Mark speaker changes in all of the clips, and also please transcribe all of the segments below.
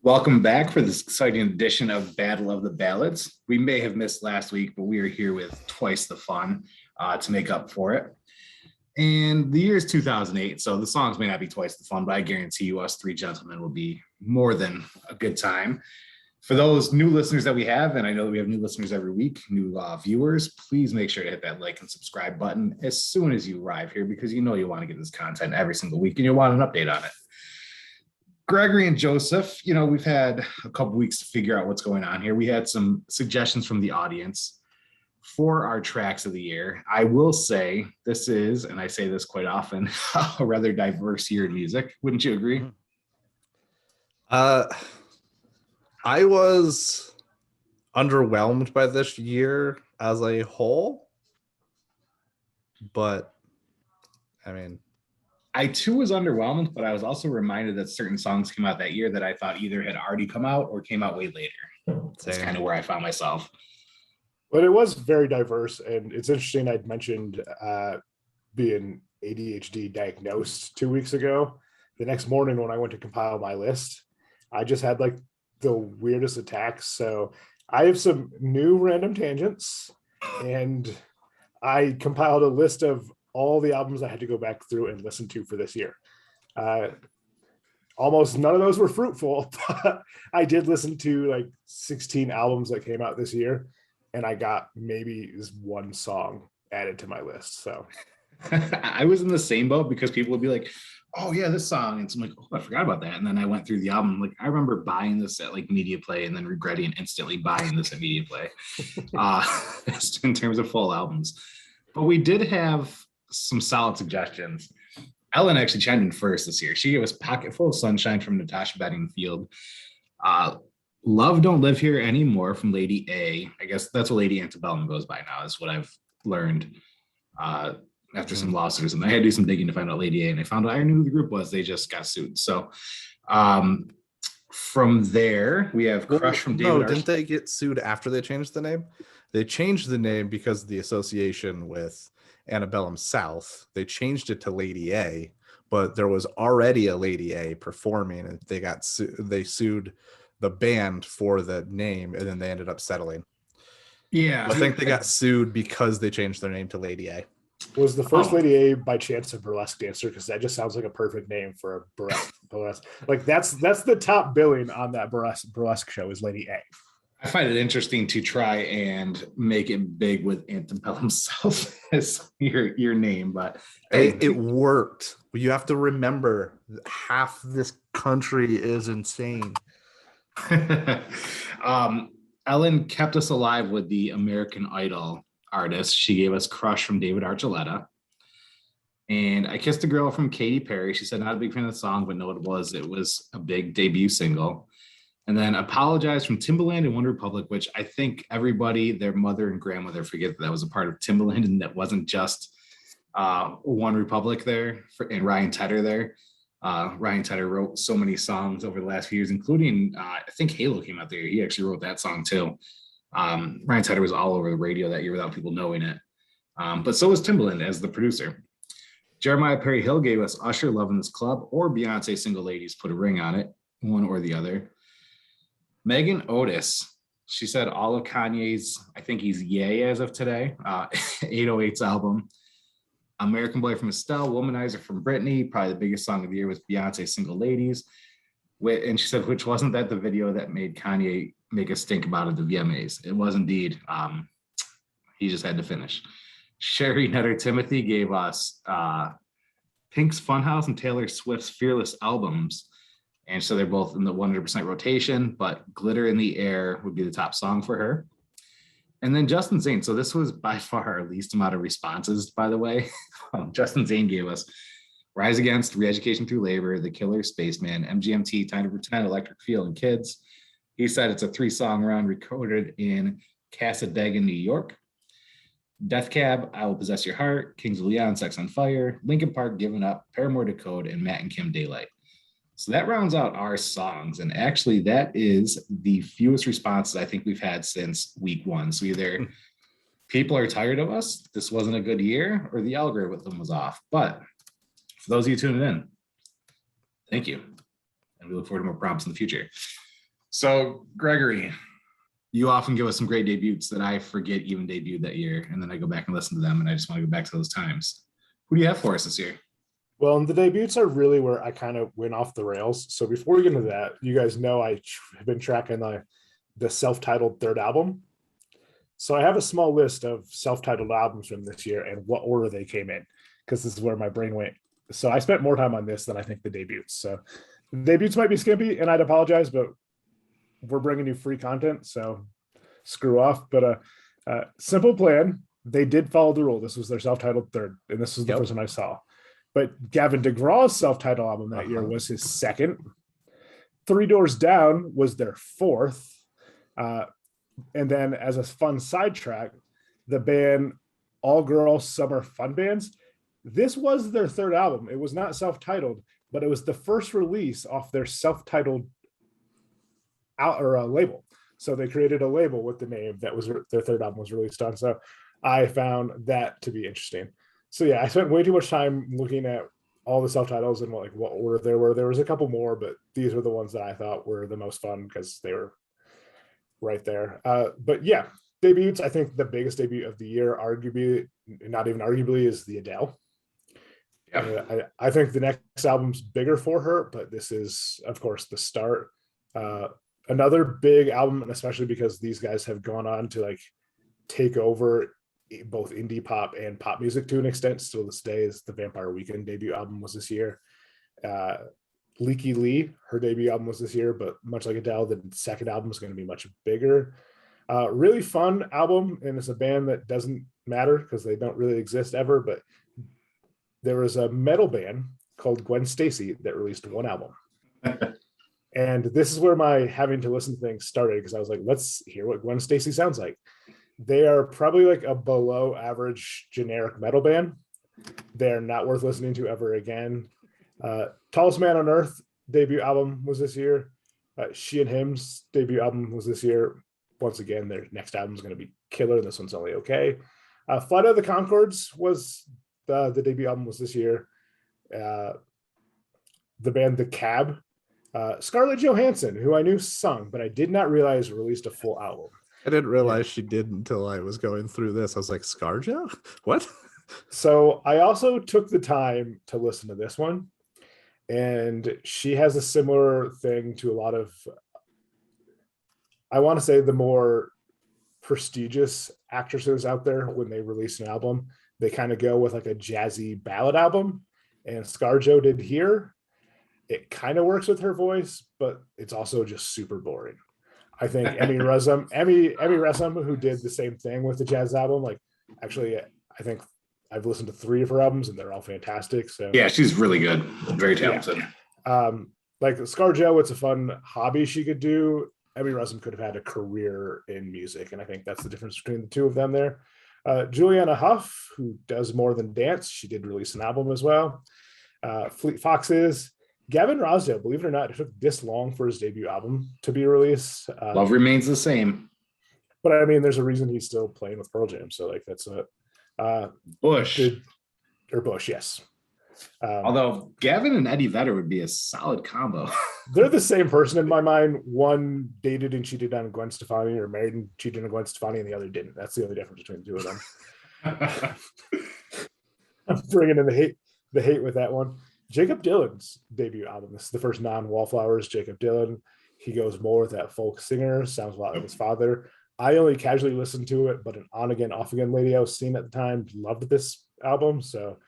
Speaker 1: Welcome back for this exciting edition of Battle of the Ballads. We may have missed last week, but we are here with twice the fun to make up for it. And the year is 2008, so the songs may not be twice the fun, but I guarantee you us three gentlemen will be more than a good time. For those new listeners that we have, and I know that we have new listeners every week, new viewers, please make sure to hit that like and subscribe button as soon as you arrive here, because you know you want to get this content every single week and you want an update on it. Gregory and Joseph, we've had a couple weeks to figure out what's going on here. We had some suggestions from the audience for our tracks of the year. I will say this is, and I say this quite often, a rather diverse year in music. Wouldn't you agree?
Speaker 2: I was underwhelmed by this year as a whole, but
Speaker 1: I too was underwhelmed, but I was also reminded that certain songs came out that year that I thought either had already come out or came out way later. That's kind of where I found myself.
Speaker 3: But it was very diverse, and it's interesting. I'd mentioned being ADHD diagnosed 2 weeks ago. The next morning when I went to compile my list, I just had like the weirdest attacks. So I have some new random tangents, and I compiled a list of all the albums I had to go back through and listen to for this year. Almost none of those were fruitful, but I did listen to like 16 albums that came out this year, and I got maybe one song added to my list. So
Speaker 1: I was in the same boat because people would be like, oh yeah, this song. And so I'm like, oh, I forgot about that. And then I went through the album. Like, I remember buying this at like Media Play and then regretting instantly buying this at Media Play in terms of full albums. But we did have some solid suggestions. Ellen actually chimed in first this year. She gave us Pocketful of Sunshine from Natasha Bettingfield. Love Don't Live Here Anymore from Lady A. I guess that's what Lady Antebellum goes by now, is what I've learned after some lawsuits. And I had to do some digging to find out Lady A, and I found out I knew who the group was. They just got sued. So from there, we have Crush from David.
Speaker 2: No, didn't they get sued after they changed the name? They changed the name because of the association with Antebellum South. They changed it to Lady A, but there was already a Lady A performing, and they sued the band for the name, and then they ended up settling.
Speaker 1: Yeah,
Speaker 2: I think they got sued because they changed their name to Lady A.
Speaker 3: Was the first Lady A by chance a burlesque dancer? Because that just sounds like a perfect name for a burlesque. Like that's the top billing on that burlesque show is Lady A.
Speaker 1: I find it interesting to try and make it big with Antebellum South as your name, but
Speaker 2: it worked. You have to remember, half this country is insane.
Speaker 1: Ellen kept us alive with the American Idol artist. She gave us Crush from David Archuleta. And I Kissed a Girl from Katy Perry. She said, not a big fan of the song, but no, it was a big debut single. And then Apologize from Timbaland and One Republic, which I think everybody, their mother and grandmother, forget that was a part of Timbaland, and that wasn't just One Republic there and Ryan Tedder there. Ryan Tedder wrote so many songs over the last few years, including I think Halo came out there. He actually wrote that song too. Ryan Tedder was all over the radio that year without people knowing it. But so was Timbaland as the producer. Jeremiah Perry Hill gave us Usher, Love in This Club, or Beyonce, Single Ladies, Put a Ring on It, one or the other. Megan Otis, she said all of Kanye's, I think he's Yay as of today, 808's album. American Boy from Estelle, Womanizer from Britney, probably the biggest song of the year was Beyonce, Single Ladies. And she said, which wasn't that the video that made Kanye make a stink about it, the VMAs? It was indeed. He just had to finish. Sherry Nutter Timothy gave us Pink's Funhouse and Taylor Swift's Fearless albums. And so they're both in the 100% rotation, but Glitter in the Air would be the top song for her. And then Justin Zane. So this was by far our least amount of responses, by the way. Justin Zane gave us Rise Against, Re-Education Through Labor, The Killer, Spaceman, MGMT, Time to Pretend, Electric Feel, and Kids. He said it's a 3-song run recorded in Casadega, New York. Death Cab, I Will Possess Your Heart, Kings of Leon, Sex on Fire, Linkin Park, Given Up, Paramore Decode, and Matt and Kim, Daylight. So that rounds out our songs. And actually, that is the fewest responses I think we've had since week one. So either people are tired of us, this wasn't a good year, or the algorithm was off. But for those of you tuning in, thank you. And we look forward to more prompts in the future. So, Gregory, you often give us some great debuts that I forget even debuted that year. And then I go back and listen to them, and I just want to go back to those times. Who do you have for us this year?
Speaker 3: Well, and the debuts are really where I kind of went off the rails. So before we get into that, you guys know I have been tracking the self-titled third album. So I have a small list of self-titled albums from this year and what order they came in, because this is where my brain went. So I spent more time on this than I think the debuts. So the debuts might be skimpy, and I'd apologize, but we're bringing you free content, so screw off. But Simple Plan, they did follow the rule. This was their self-titled third, and this was the first one I saw. But Gavin DeGraw's self-titled album that year was his second. Three Doors Down was their fourth. And then as a fun sidetrack, the band All Girl Summer Fun Bands, this was their third album. It was not self-titled, but it was the first release off their self-titled label. So they created a label with the name that was their third album was released on. So I found that to be interesting. So yeah, I spent way too much time looking at all the self-titles and what order there were. There was a couple more, but these were the ones that I thought were the most fun because they were right there. But yeah, debuts, I think the biggest debut of the year, arguably, not even arguably, is the Adele. Yeah. I think the next album's bigger for her, but this is, of course, the start. Another big album, and especially because these guys have gone on to like take over both indie pop and pop music to an extent still this day, is the Vampire Weekend debut album was this year. Leaky Lee, her debut album was this year, but much like Adele, the second album is going to be much bigger. Really fun album, and it's a band that doesn't matter because they don't really exist ever, but there was a metal band called Gwen Stacy that released one album. And this is where my having to listen to things started, because I was like, let's hear what Gwen Stacy sounds like. They are probably like a below average generic metal band. They're not worth listening to ever again. Tallest Man on Earth debut album was this year. She and Him's debut album was this year. Once again, their next album is going to be killer. This one's only okay. Flight of the Concords was the debut album was this year. The band The Cab. Scarlett Johansson, who I knew sung, but I did not realize released a full album.
Speaker 2: I didn't realize she did until I was going through this. I was like, ScarJo? What?
Speaker 3: So I also took the time to listen to this one, and she has a similar thing to a lot of, I want to say, the more prestigious actresses out there. When they release an album, they kind of go with like a jazzy ballad album, and ScarJo did here. It kind of works with her voice, but it's also just super boring. I think Emmy Resum, who did the same thing with the jazz album, like, actually, I think I've listened to 3 of her albums and they're all fantastic. So
Speaker 1: yeah, she's really good, very talented.
Speaker 3: Yeah. Like ScarJo, it's a fun hobby she could do. Emmy Resum could have had a career in music, and I think that's the difference between the two of them there. Juliana Huff, who does more than dance, she did release an album as well. Fleet Foxes. Gavin Razda, believe it or not, it took this long for his debut album to be released.
Speaker 1: Love remains the same.
Speaker 3: But I mean, there's a reason he's still playing with Pearl Jam. So like that's
Speaker 1: Bush.
Speaker 3: Bush, yes.
Speaker 1: Although Gavin and Eddie Vedder would be a solid combo.
Speaker 3: They're the same person in my mind. One dated and cheated on Gwen Stefani, or married and cheated on Gwen Stefani, and the other didn't. That's the only difference between the two of them. I'm bringing in the hate with that one. Jacob Dylan's debut album. This is the first non-Wallflowers Jacob Dylan. He goes more with that folk singer, sounds a lot like his father. I only casually listened to it, but an on-again, off-again lady I was seeing at the time loved this album. So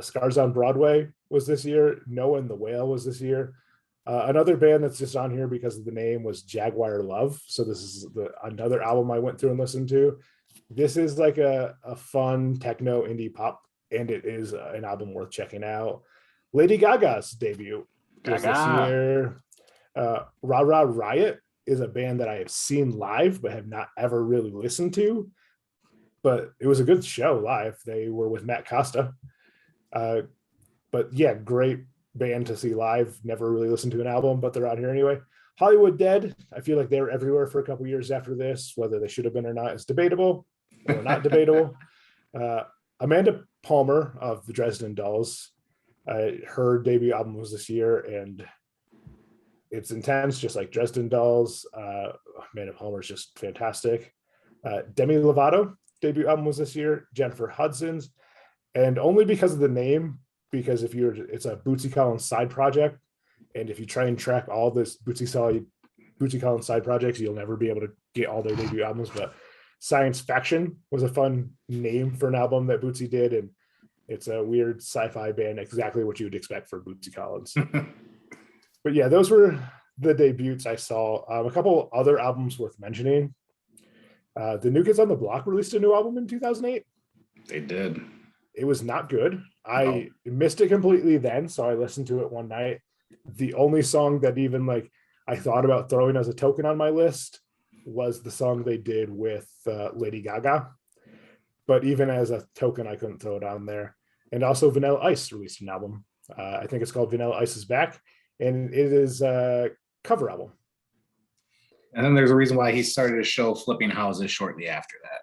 Speaker 3: Scars on Broadway was this year. Noah and the Whale was this year. Another band that's just on here because of the name was Jaguar Love. So this is another album I went through and listened to. This is like a fun techno indie pop, and it is an album worth checking out. Lady Gaga's debut was this year. Ra Ra Riot is a band that I have seen live but have not ever really listened to. But it was a good show live. They were with Matt Costa. But yeah, great band to see live. Never really listened to an album, but they're out here anyway. Hollywood Dead, I feel like they were everywhere for a couple years after this. Whether they should have been or not is debatable, or not debatable. Amanda Palmer of the Dresden Dolls, her debut album was this year, and It's intense, just like Dresden Dolls. Man of Homer is just fantastic. Demi Lovato debut album was this year. Jennifer Hudson's, and only because of the name, because it's a Bootsy Collins side project, and if you try and track all this Bootsy Collins side projects, you'll never be able to get all their debut albums. But Science Faction was a fun name for an album that Bootsy did, and it's a weird sci-fi band, exactly what you would expect for Bootsy Collins. But yeah, those were the debuts I saw. A couple other albums worth mentioning. The New Kids on the Block released a new album in 2008.
Speaker 1: They did.
Speaker 3: It was not good. I missed it completely then, so I listened to it one night. The only song that even like I thought about throwing as a token on my list was the song they did with Lady Gaga. But even as a token, I couldn't throw it on there. And also Vanilla Ice released an album. I think it's called Vanilla Ice is Back, and it is a cover album.
Speaker 1: And then there's a reason why he started a show Flipping Houses shortly after that.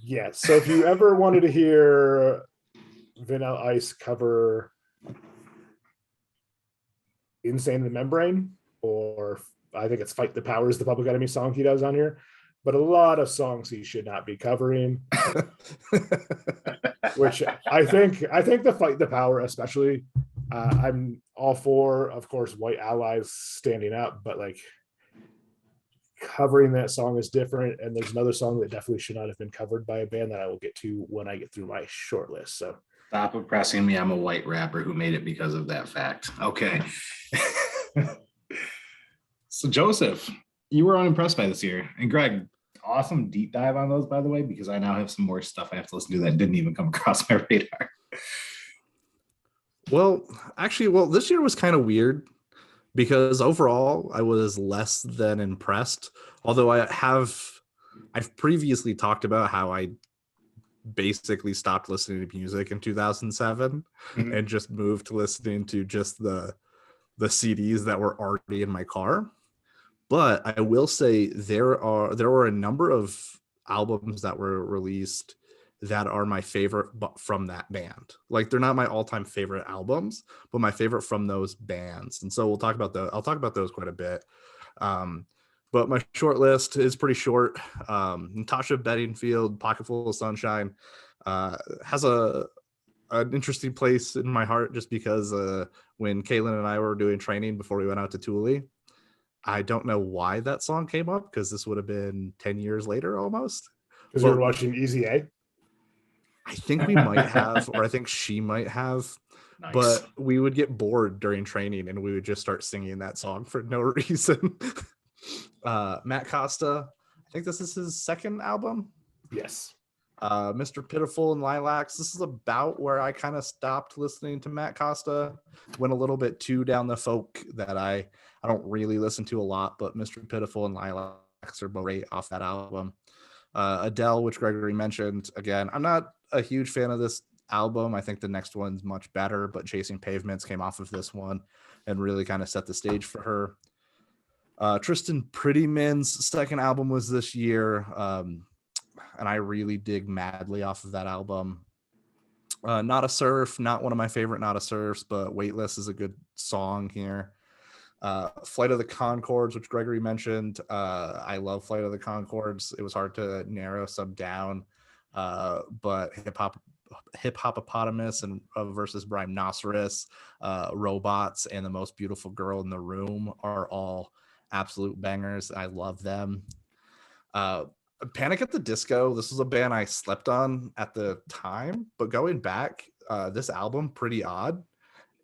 Speaker 3: Yeah, so if you ever wanted to hear Vanilla Ice cover Insane in the Membrane, or I think it's Fight the Powers, the Public Enemy song he does on here, but a lot of songs he should not be covering. Which I think the Fight the Power especially, I'm all for, of course, white allies standing up, but like covering that song is different. And there's another song that definitely should not have been covered by a band that I will get to when I get through my short list. So
Speaker 1: stop oppressing me. I'm a white rapper who made it because of that fact. Okay. So Joseph, you were unimpressed by this year. And Greg, awesome deep dive on those, by the way, because I now have some more stuff I have to listen to that didn't even come across my radar.
Speaker 2: Well, this year was kind of weird because overall I was less than impressed. Although I've previously talked about how I basically stopped listening to music in 2007 and just moved to listening to just the CDs that were already in my car. But I will say there were a number of albums that were released that are my favorite from that band. Like they're not my all-time favorite albums, but my favorite from those bands. And so I'll talk about those quite a bit. But my short list is pretty short. Natasha, Bettingfield, Pocketful of Sunshine has an interesting place in my heart just because when Caitlin and I were doing training before we went out to Thule, I don't know why that song came up because this would have been 10 years later almost.
Speaker 3: Because we were watching Easy A.
Speaker 2: I think we might have, or I think she might have. Nice. But we would get bored during training and we would just start singing that song for no reason. Matt Costa, I think this is his second album.
Speaker 3: Yes.
Speaker 2: Mr. Pitiful and Lilacs. This is about where I kind of stopped listening to Matt Costa. Went a little bit too down the folk that I don't really listen to a lot, but Mr. Pitiful and Lilacs are both great off that album. Adele, which Gregory mentioned. Again, I'm not a huge fan of this album. I think the next one's much better, but Chasing Pavements came off of this one and really kind of set the stage for her. Tristan Prettyman's second album was this year, and I really dig Madly off of that album. Not a Surf, not one of my favorite Not a Surfs, but Weightless is a good song here. Flight of the Concords, which Gregory mentioned. I love Flight of the Concords. It was hard to narrow some down, but Hip Hopopotamus and versus Rhinoceros, Robots, and The Most Beautiful Girl in the Room are all absolute bangers. I love them. Panic at the Disco, this was a band I slept on at the time, but going back, this album, Pretty Odd,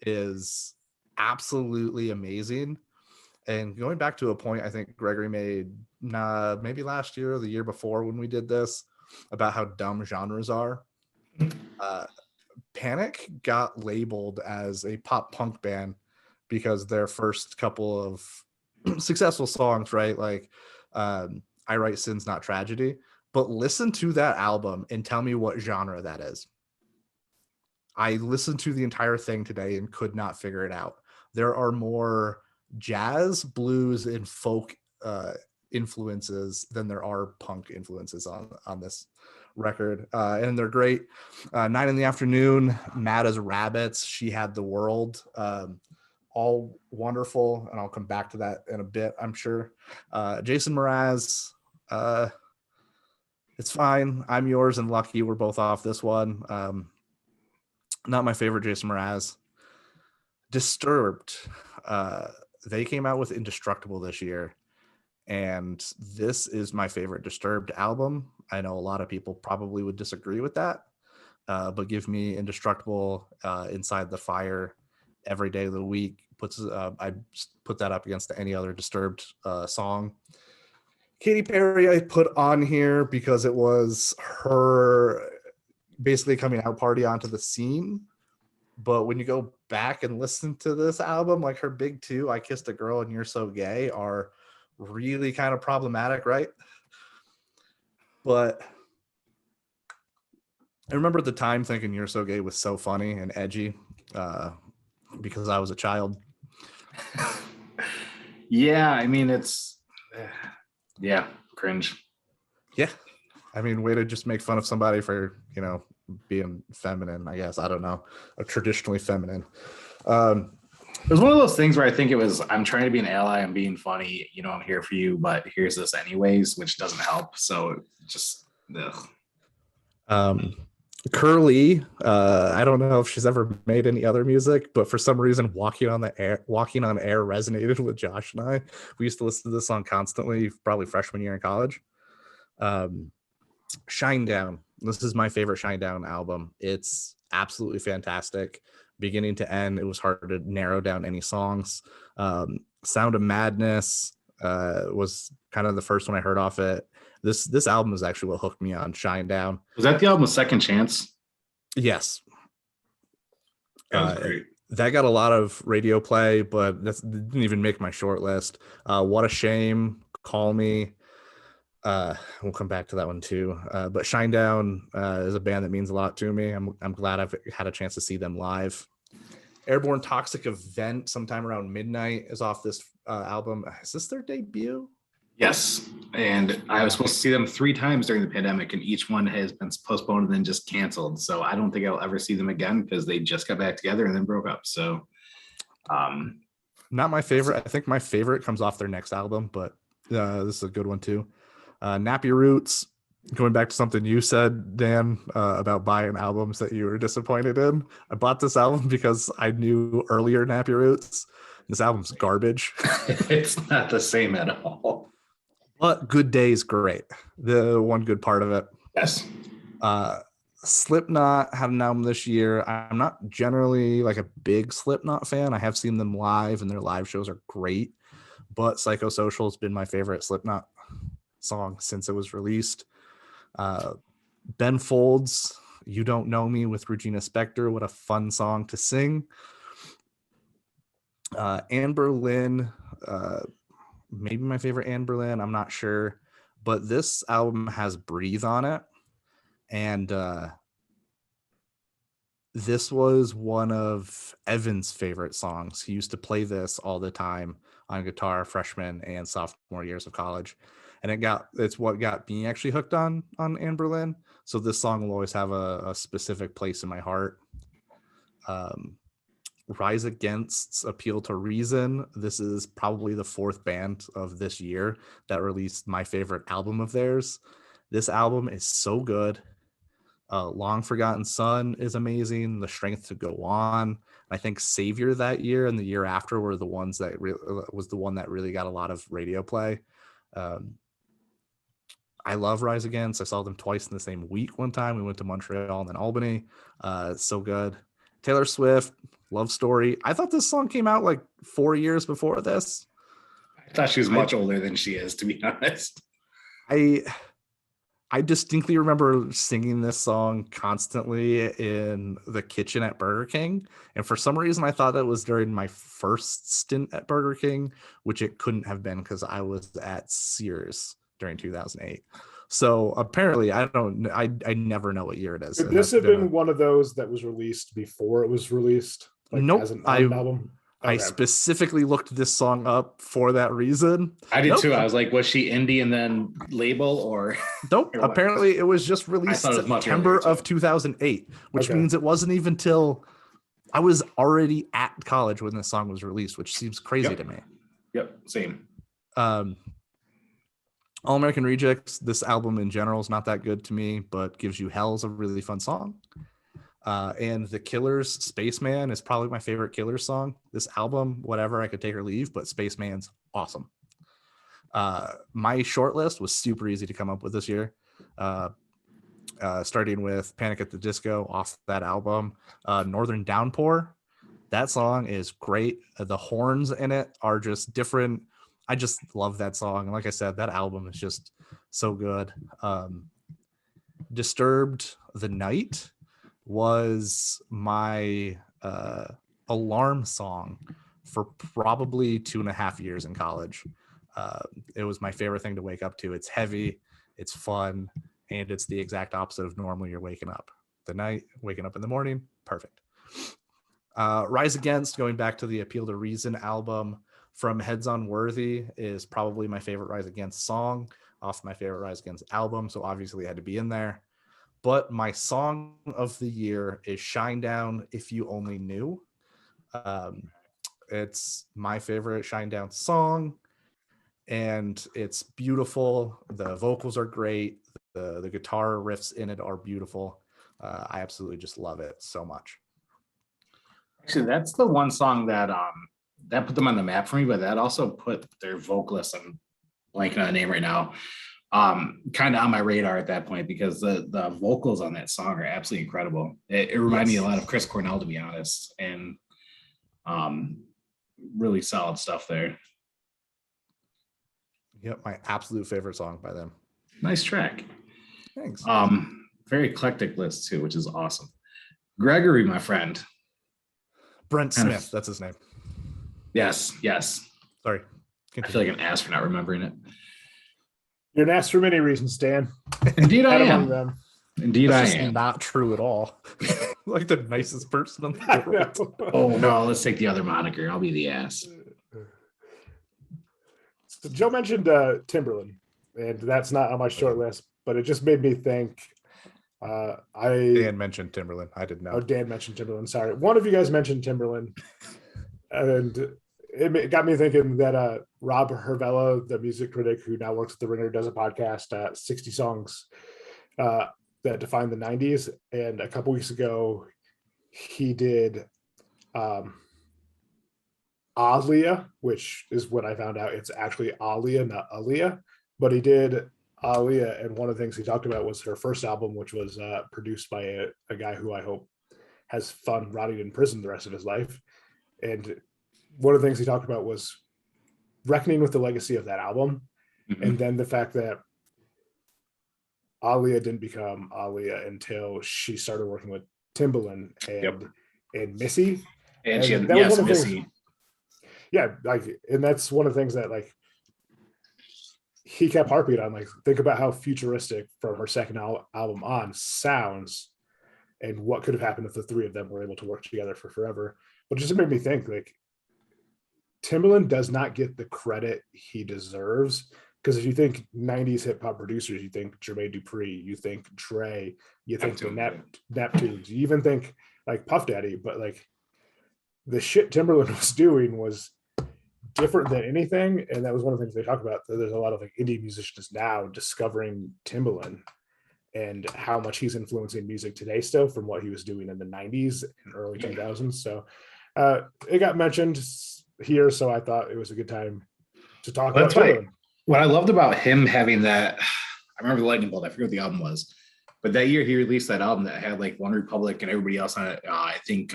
Speaker 2: is absolutely amazing. And going back to a point I think Gregory made maybe last year or the year before when we did this about how dumb genres are. Panic got labeled as a pop punk band because their first couple of successful songs, right? Like I Write Sins Not Tragedy, but listen to that album and tell me what genre that is. I listened to the entire thing today and could not figure it out. There are more jazz, blues, and folk influences than there are punk influences on this record. And they're great. 9 in the Afternoon, Mad as Rabbits, She Had the World. all wonderful, and I'll come back to that in a bit, I'm sure. Jason Mraz, it's fine. I'm Yours and Lucky. We're both off this one. Not my favorite Jason Mraz. Disturbed. They came out with Indestructible this year, and this is my favorite Disturbed album. I know a lot of people probably would disagree with that, but give me Indestructible, Inside the Fire every day of the week. I put that up against any other Disturbed song. Katy Perry I put on here because it was her basically coming out party onto the scene. But when you go back and listen to this album, like her big two, I Kissed a Girl and You're So Gay, are really kind of problematic, right? But I remember at the time thinking You're So Gay was so funny and edgy because I was a child.
Speaker 1: Yeah, I mean, it's cringe.
Speaker 2: Yeah. I mean, way to just make fun of somebody for, being feminine, I guess. I don't know. Or traditionally feminine.
Speaker 1: It was one of those things where I think it was, I'm trying to be an ally, I'm being funny, I'm here for you, but here's this anyways, which doesn't help. So just, ugh.
Speaker 2: Curly, I don't know if she's ever made any other music, but for some reason, Walking on Air resonated with Josh and I. We used to listen to this song constantly, probably freshman year in college. Shinedown. This is my favorite Shinedown album. It's absolutely fantastic. Beginning to end, it was hard to narrow down any songs. Sound of Madness was kind of the first one I heard off it. This album is actually what hooked me on Shinedown.
Speaker 1: Was that the album Second Chance?
Speaker 2: Yes.
Speaker 1: That was great.
Speaker 2: That got a lot of radio play, but that didn't even make my short list. What a Shame, Call Me. We'll come back to that one too. But Shinedown is a band that means a lot to me. I'm glad I've had a chance to see them live. Airborne Toxic Event, sometime around midnight, is off this album. Is this their debut?
Speaker 1: Yes, and I was supposed to see them 3 times during the pandemic, and each one has been postponed and then just canceled. So I don't think I'll ever see them again because they just got back together and then broke up. So,
Speaker 2: not my favorite. I think my favorite comes off their next album, but this is a good one too. Nappy Roots. Going back to something you said, Dan, about buying albums that you were disappointed in. I bought this album because I knew earlier Nappy Roots. This album's garbage.
Speaker 1: It's not the same at all.
Speaker 2: But Good Day's great. The one good part of it.
Speaker 1: Yes.
Speaker 2: Slipknot had an album this year. I'm not generally like a big Slipknot fan. I have seen them live, and their live shows are great. But Psychosocial has been my favorite Slipknot song since it was released. Ben Folds, You Don't Know Me with Regina Spektor. What a fun song to sing. Anne Boleyn, maybe my favorite Anne Boleyn, I'm not sure, but this album has Breathe on it, and this was one of Evan's favorite songs. He used to play this all the time on guitar freshman and sophomore years of college, and it's what got me actually hooked on Anne Boleyn. So this song will always have a specific place in my heart. Rise Against's Appeal to Reason. This is probably the 4th band of this year that released my favorite album of theirs. This album is so good. Long Forgotten Son is amazing. The Strength to Go On. I think Savior that year and the year after were the ones that was the one that really got a lot of radio play. I love Rise Against. I saw them twice in the same week one time. We went to Montreal and then Albany. So good. Taylor Swift, Love Story. I thought this song came out like 4 years before this.
Speaker 1: I thought she was much older than she is, to be honest.
Speaker 2: I distinctly remember singing this song constantly in the kitchen at Burger King. And for some reason, I thought that was during my first stint at Burger King, which it couldn't have been because I was at Sears during 2008. So apparently, I never know what year it is.
Speaker 3: Could this have been one of those that was released before it was released? Like,
Speaker 2: nope.
Speaker 3: As an album?
Speaker 2: I specifically looked this song up for that reason.
Speaker 1: I did too. I was like, was she indie and then label or?
Speaker 2: Nope. Apparently, it was just released September of 2008, which means it wasn't even till I was already at college when this song was released, which seems crazy to me.
Speaker 1: Yep, same.
Speaker 2: All American Rejects, this album in general is not that good to me, but Gives You Hell is a really fun song. And The Killers' Spaceman is probably my favorite Killers song. This album, whatever, I could take or leave, but Spaceman's awesome. My short list was super easy to come up with this year. Starting with Panic at the Disco off that album. Northern Downpour, that song is great. The horns in it are just different. I just love that song. And like I said, that album is just so good. Disturbed the Night was my alarm song for probably 2.5 years in college. It was my favorite thing to wake up to. It's heavy, it's fun, and it's the exact opposite of normally you're waking up. The night, waking up in the morning, perfect. Rise Against, going back to the Appeal to Reason album from Heads Unworthy, is probably my favorite Rise Against song off my favorite Rise Against album, so obviously it had to be in there. But my song of the year is Shinedown, If You Only Knew. It's my favorite Shinedown song, and it's beautiful. The vocals are great. The guitar riffs in it are beautiful. I absolutely just love it so much.
Speaker 1: Actually, that's the one song that put them on the map for me, but that also put their vocalist, I'm blanking on the name right now, kind of on my radar at that point, because the vocals on that song are absolutely incredible. It reminded me a lot of Chris Cornell, to be honest, and really solid stuff there.
Speaker 2: Yep, my absolute favorite song by them.
Speaker 1: Nice track.
Speaker 2: Thanks.
Speaker 1: Very eclectic list too, which is awesome. Gregory, my friend.
Speaker 2: Brent Smith, that's his name.
Speaker 1: Yes.
Speaker 2: Sorry.
Speaker 1: Continue. I feel like an ass for not remembering it.
Speaker 3: You're an ass for many reasons, Stan.
Speaker 1: Indeed, I am. Indeed,
Speaker 2: That's
Speaker 1: I am.
Speaker 2: Not true at all. Like the nicest person on the world.
Speaker 1: Oh no, let's take the other moniker. I'll be the ass.
Speaker 3: So Joe mentioned Timberland, and that's not on my short list, but it just made me think.
Speaker 2: Dan mentioned Timberland. I didn't know.
Speaker 3: Oh, Dan mentioned Timberland. Sorry, one of you guys mentioned Timberland, and it got me thinking that Rob Hervella, the music critic who now works at The Ringer, does a podcast, 60 Songs that define the 90s. And a couple weeks ago, he did Aaliyah, which is what I found out. It's actually Aaliyah, not Aaliyah. But he did Aaliyah, and one of the things he talked about was her first album, which was produced by a guy who I hope has fun rotting in prison the rest of his life. And one of the things he talked about was reckoning with the legacy of that album, and then the fact that Aaliyah didn't become Aaliyah until she started working with Timbaland and Missy.
Speaker 1: And she had, yes, Missy.
Speaker 3: Yeah, like, and that's one of the things that, like, he kept harping on, like, think about how futuristic from her second album on sounds, and what could have happened if the three of them were able to work together for forever. But it just made me think, like, Timbaland does not get the credit he deserves, because if you think 90s hip hop producers, you think Jermaine Dupri, you think Dre, you think the Neptunes, you even think like Puff Daddy, but like the shit Timbaland was doing was different than anything. And that was one of the things they talk about. There's a lot of like indie musicians now discovering Timbaland and how much he's influencing music today still from what he was doing in the 90s and early 2000s. So it got mentioned here, so I thought it was a good time to talk about Timbaland.
Speaker 1: What I loved about him having that, I remember the Lightning Bolt, I forget what the album was, but that year he released that album that had like One Republic and everybody else on it. I think,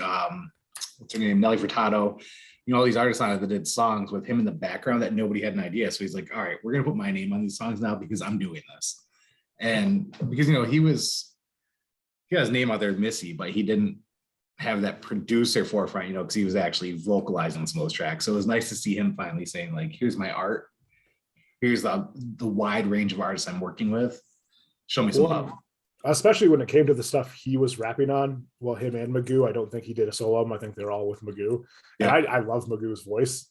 Speaker 1: what's her name, Nelly Furtado, you know, all these artists on it that did songs with him in the background that nobody had an idea. So he's like, all right, we're going to put my name on these songs now because I'm doing this. And because, you know, he got his name out there, Missy, but he didn't have that producer forefront, you know, because he was actually vocalizing some of those tracks. So it was nice to see him finally saying, like, here's my art. Here's the wide range of artists I'm working with. Show me some love.
Speaker 3: Especially when it came to the stuff he was rapping on. Well, him and Magoo, I don't think he did a solo album. I think they're all with Magoo. Yeah. And I love Magoo's voice.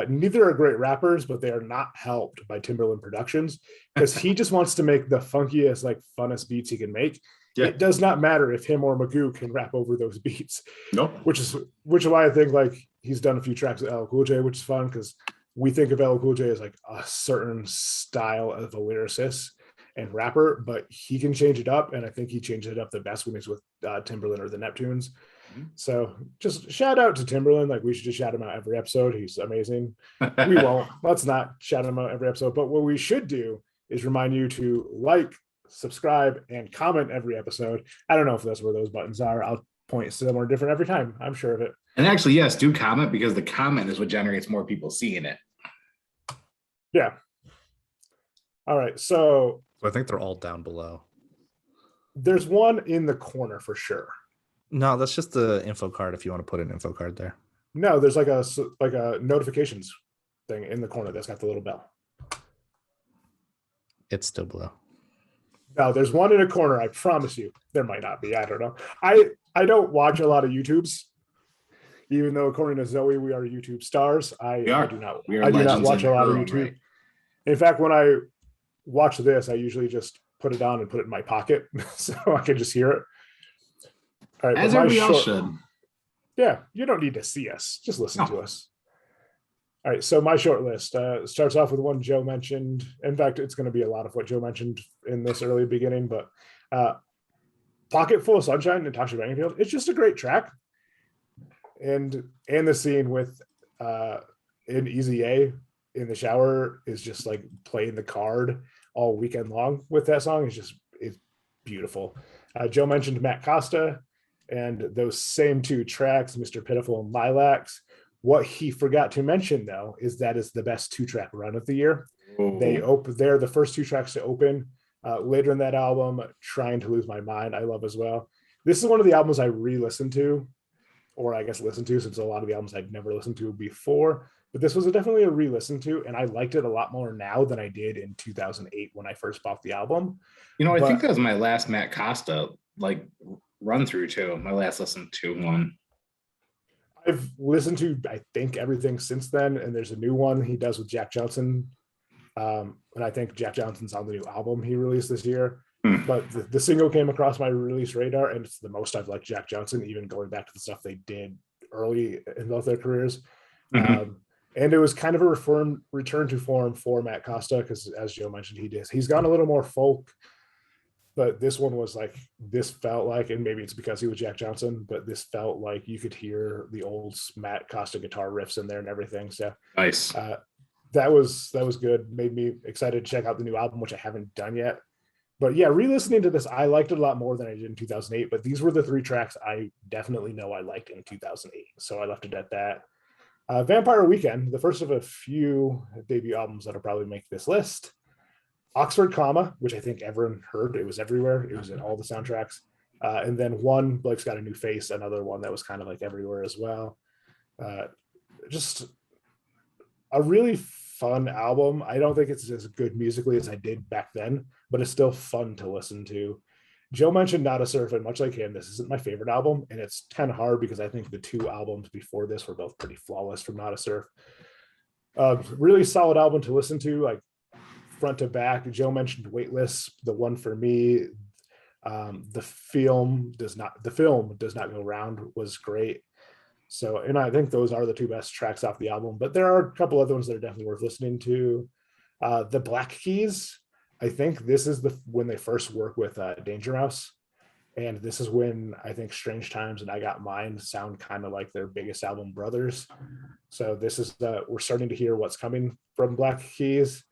Speaker 3: Neither are great rappers, but they are not helped by Timbaland Productions, because he just wants to make the funkiest, like, funnest beats he can make.
Speaker 1: Yeah.
Speaker 3: It does not matter if him or Magoo can rap over those beats.
Speaker 1: Nope.
Speaker 3: Which is why I think like he's done a few tracks with LL Cool J, which is fun because we think of LL Cool J as like a certain style of a lyricist and rapper, but he can change it up, and I think he changed it up the best when he's with Timberland or the Neptunes. So just shout out to Timberland. Like we should just shout him out every episode. He's amazing. We won't. Let's not shout him out every episode. But what we should do is remind you to like, subscribe, and comment every episode. I don't know if that's where those buttons are. I'll point somewhere different every time. I'm sure of it.
Speaker 1: And actually, yes, do comment, because the comment is what generates more people seeing it.
Speaker 3: Yeah. All right. So
Speaker 2: I think they're all down below.
Speaker 3: there's one in the corner for sure.
Speaker 2: No, that's just the info card if you want to put an info card there.
Speaker 3: No, there's like a notifications thing in the corner that's got the little bell.
Speaker 2: It's still below.
Speaker 3: No, there's one in a corner. I promise you. There might not be. I don't know. I don't watch a lot of YouTubes, even though according to Zoe, we are YouTube stars. I do not watch a lot of YouTube. Right? In fact, when I watch this, I usually just put it on and put it in my pocket so I can just hear it. All right,
Speaker 1: as everybody else should.
Speaker 3: Yeah, you don't need to see us. Just listen to us. All right, so my short list starts off with one Joe mentioned. In fact, it's going to be a lot of what Joe mentioned in this early beginning, but Pocketful of Sunshine, Natasha Bettingfield. It's just a great track. And the scene with in Easy A in the shower is just like playing the card all weekend long with that song. It's beautiful. Joe mentioned Matt Costa and those same two tracks, Mr. Pitiful and Lilacs. What he forgot to mention, though, is that is the best 2-track run of the year. They're the first 2 tracks to open. Later in that album, Trying to Lose My Mind, I love as well. This is one of the albums I re-listened to, or I guess listened to, since a lot of the albums I'd never listened to before. But this was definitely a re-listen to, and I liked it a lot more now than I did in 2008 when I first bought the album.
Speaker 1: I think that was my last Matt Costa run through too. My last listen to one.
Speaker 3: I've listened to, I think, everything since then, and there's a new one he does with Jack Johnson. And I think Jack Johnson's on the new album he released this year. But the single came across my release radar, and it's the most I've liked Jack Johnson, even going back to the stuff they did early in both their careers. And it was kind of a return to form for Matt Costa, because as Joe mentioned, he's gone a little more folk. But this one was like, this felt like, and maybe it's because he was Jack Johnson, but this felt like you could hear the old Matt Costa guitar riffs in there and everything. So
Speaker 1: nice.
Speaker 3: That was good. Made me excited to check out the new album, which I haven't done yet. But yeah, re-listening to this, I liked it a lot more than I did in 2008. But these were the 3 tracks I definitely know I liked in 2008. So I left it at that. Vampire Weekend, the first of a few debut albums that'll probably make this list. Oxford Comma, which I think everyone heard. It was everywhere. It was in all the soundtracks. And then one, Blake's Got a New Face, another one that was kind of like everywhere as well. Just a really fun album. I don't think it's as good musically as I did back then, but it's still fun to listen to. Joe mentioned Not a Surf, and much like him, this isn't my favorite album, and it's kind of hard because I think the 2 albums before this were both pretty flawless from Not a Surf. Really solid album to listen to, like front to back. Joe mentioned Weightless, the one for me. The film does not go round was great. So, and I think those are the 2 best tracks off the album, but there are a couple other ones that are definitely worth listening to. The Black Keys, I think this is when they first work with Danger Mouse. And this is when I think Strange Times and I Got Mine sound kind of like their biggest album brothers. So this is we're starting to hear what's coming from Black Keys.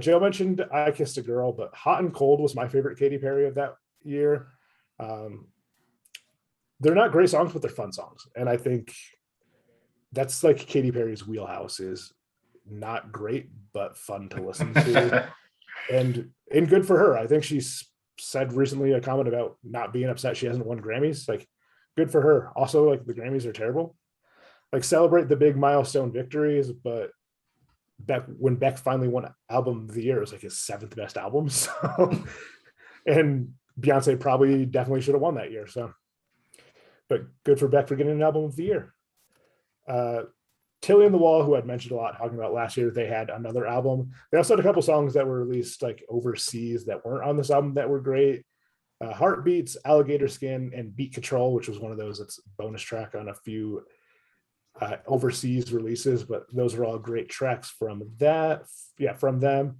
Speaker 3: Joe mentioned I Kissed a Girl, but Hot and Cold was my favorite Katy Perry of that year. They're not great songs, but they're fun songs. And I think that's like Katy Perry's wheelhouse, is not great, but fun to listen to. and good for her. I think she's said recently a comment about not being upset she hasn't won Grammys. Like, good for her. Also, like, the Grammys are terrible. Like, celebrate the big milestone victories, but when Beck finally won Album of the Year, it was like his 7th best album. So, and Beyonce definitely should have won that year. So, but good for Beck for getting an Album of the Year. Tilly and the Wall, who I'd mentioned a lot, talking about last year, they had another album. They also had a couple songs that were released like overseas that weren't on this album that were great. Heartbeats, Alligator Skin, and Beat Control, which was one of those that's bonus track on a few overseas releases, but those are all great tracks from that. Yeah, from them.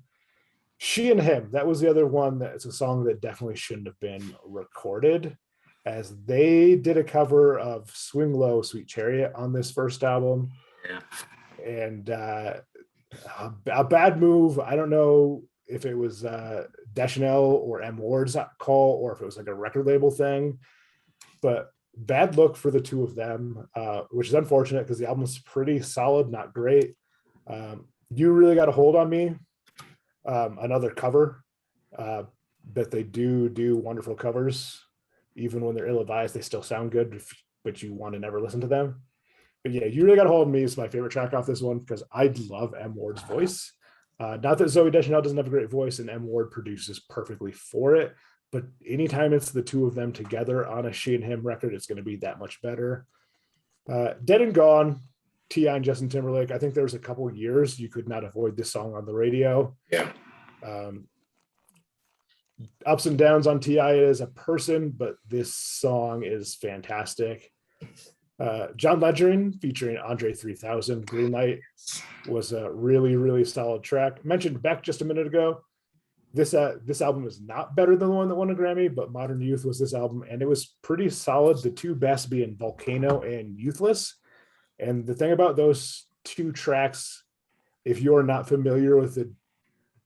Speaker 3: She and Him, that was the other one that's a song that definitely shouldn't have been recorded, as they did a cover of Swing Low, Sweet Chariot on this first album.
Speaker 1: Yeah.
Speaker 3: And a bad move. I don't know if it was Deschanel or M. Ward's call, or if it was like a record label thing, but bad look for the two of them, which is unfortunate because the album's pretty solid, not great. You Really Got a Hold on Me, another cover, but they do wonderful covers. Even when they're ill-advised, they still sound good, but you want to never listen to them. But yeah, You Really Got a Hold on Me is my favorite track off this one because I love M. Ward's voice. Not that Zoe Deschanel doesn't have a great voice and M. Ward produces perfectly for it, but anytime it's the two of them together on a She and Him record, it's going to be that much better. Dead and Gone, T.I. and Justin Timberlake. I think there was a couple years you could not avoid this song on the radio.
Speaker 1: Yeah.
Speaker 3: Ups and Downs on T.I. as a person, but this song is fantastic. John Legeren featuring Andre 3000, Greenlight, was a really solid track. Mentioned Beck just a minute ago. This album is not better than the one that won a Grammy, but Modern Youth was this album, and it was pretty solid. The two best being Volcano and Youthless. And the thing about those two tracks, if you're not familiar with the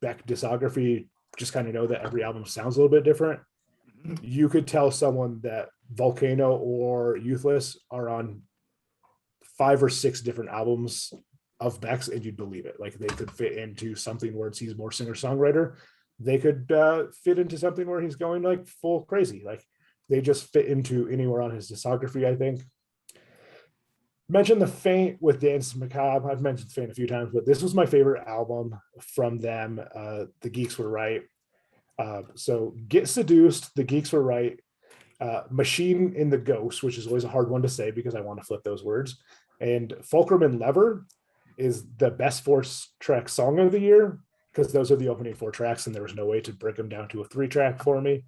Speaker 3: Beck discography, just kind of know that every album sounds a little bit different. You could tell someone that Volcano or Youthless are on 5 or 6 different albums of Beck's, and you'd believe it. Like they could fit into something where he's more singer-songwriter. They could fit into something where he's going like full crazy. Like they just fit into anywhere on his discography, I think. Mentioned The Faint with Dance Macabre. I've mentioned Faint a few times, but this was my favorite album from them. The Geeks Were Right. So Get Seduced, The Geeks Were Right, Machine in the Ghost, which is always a hard one to say because I want to flip those words, and Fulcrum and Lever is the best 4-track song of the year because those are the opening 4 tracks and there was no way to break them down to a 3-track for me.